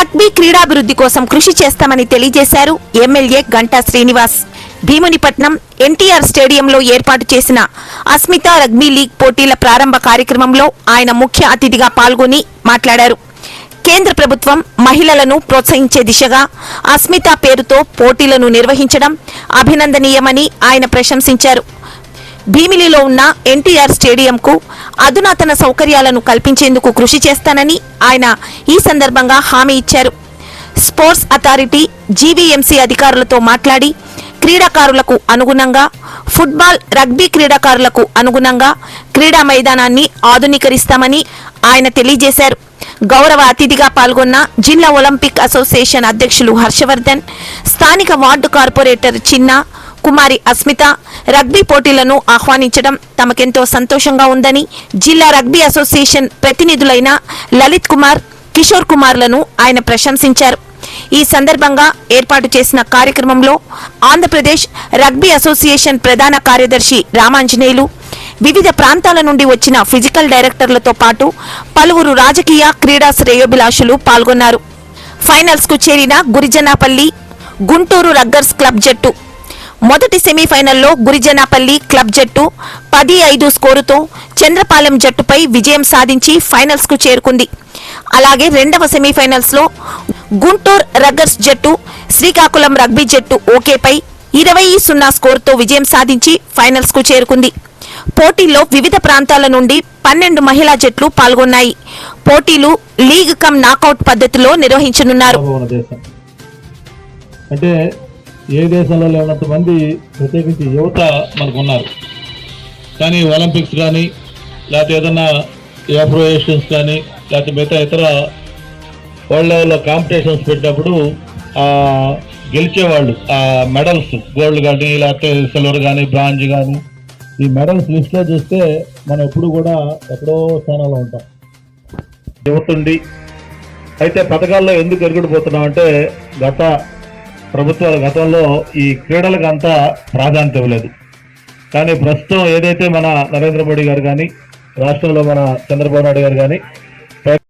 Rugby క్రీడాభివృద్ధి కోసం కృషి చేస్తామని తెలియజేశారు ఎమ్మెల్యే గంటా శ్రీనివాస్. భీమునిపట్నం ఎన్టీఆర్ స్టేడియంలో ఏర్పాటు చేసిన అస్మిత రగ్బీ లీగ్ పోటీల ప్రారంభ కార్యక్రమంలో ఆయన ముఖ్య అతిథిగా పాల్గొని మాట్లాడారు. కేంద్ర ప్రభుత్వం మహిళలను ప్రోత్సహించే దిశగా అస్మిత పేరుతో పోటీలను నిర్వహించడం అభినందనీయమని ఆయన ప్రశంసించారు. భీమిలిలో ఉన్న ఎన్టీఆర్ స్టేడియంకు అధునాతన సౌకర్యాలను కల్పించేందుకు కృషి చేస్తానని ఆయన ఈ సందర్భంగా హామీ ఇచ్చారు. స్పోర్ట్స్ అథారిటీ జీవీఎంసీ అధికారులతో మాట్లాడి క్రీడాకారులకు అనుగుణంగా ఫుట్బాల్, రగ్బీ క్రీడాకారులకు అనుగుణంగా క్రీడా మైదానాన్ని ఆధునీకరిస్తామని ఆయన తెలియజేశారు. గౌరవ అతిథిగా పాల్గొన్న జిల్లా ఒలింపిక్ అసోసియేషన్ అధ్యక్షులు హర్షవర్ధన్, స్థానిక వార్డు కార్పొరేటర్ చిన్న కుమారి అస్మిత రగ్బీ పోటీలను ఆహ్వానించడం తమకెంతో సంతోషంగా ఉందని, జిల్లా రగ్బీ అసోసియేషన్ ప్రతినిధులైన లలిత్ కుమార్, కిషోర్ కుమార్లను ఆయన ప్రశంసించారు. ఈ సందర్భంగా ఏర్పాటు చేసిన కార్యక్రమంలో ఆంధ్రప్రదేశ్ రగ్బీ అసోసియేషన్ ప్రధాన కార్యదర్శి రామాంజనేయులు, వివిధ ప్రాంతాల నుండి వచ్చిన ఫిజికల్ డైరెక్టర్లతో పాటు పలువురు రాజకీయ క్రీడా శ్రేయోభిలాషులు పాల్గొన్నారు. ఫైనల్స్ కు చేరిన గురిజనాపల్లి గుంటూరు రగ్గర్స్ క్లబ్ జట్టు మొదటి సెమీఫైనల్లో గురిజనాపల్లి క్లబ్ జట్టు 10-5 స్కోరుతో చంద్రపాలెం జట్టుపై విజయం సాధించి ఫైనల్స్ కు చేరుకుంది. అలాగే రెండవ సెమీఫైనల్స్ లో గుంటూరు రగ్గర్స్ జట్టు శ్రీకాకుళం రగ్బీ జట్టు ఓకేపై 20-0 స్కోరుతో విజయం సాధించి ఫైనల్స్ కు చేరుకుంది. పోటీల్లో వివిధ ప్రాంతాల నుండి 12 మహిళా జట్లు పాల్గొన్నాయి. పోటీలు లీగ్ కమ్ నాకౌట్ పద్ధతిలో నిర్వహించనున్నారు. అంటే ఏ దేశంలో లేనంత మంది ప్రత్యేకించి యువత మనకున్నారు. కానీ ఒలింపిక్స్ కానీ లేకపోతే ఏదన్నా ఎఫ్రో ఏషియన్స్ కానీ లేకపోతే మిగతా ఇతర వరల్డ్ లెవెల్లో కాంపిటీషన్స్ పెట్టినప్పుడు గెలిచేవాళ్ళు ఆ మెడల్స్ గోల్డ్ కానీ లేకపోతే సిల్వర్ కానీ బ్రాంజ్ కానీ ఈ మెడల్స్ లిస్ట్లో చూస్తే మనం ఎప్పుడు కూడా ఎక్కడో స్థానంలో ఉంటాం. యువతుండి అయితే పథకాల్లో ఎందుకు ఎరుగుడిపోతున్నాం అంటే ప్రభుత్వాల గతంలో ఈ క్రీడలకు అంతా ప్రాధాన్యత ఇవ్వలేదు. కానీ ప్రస్తుతం ఏదైతే మన నరేంద్ర మోడీ గారు కానీ రాష్ట్రంలో మన చంద్రబాబు నాయుడు గారు కానీ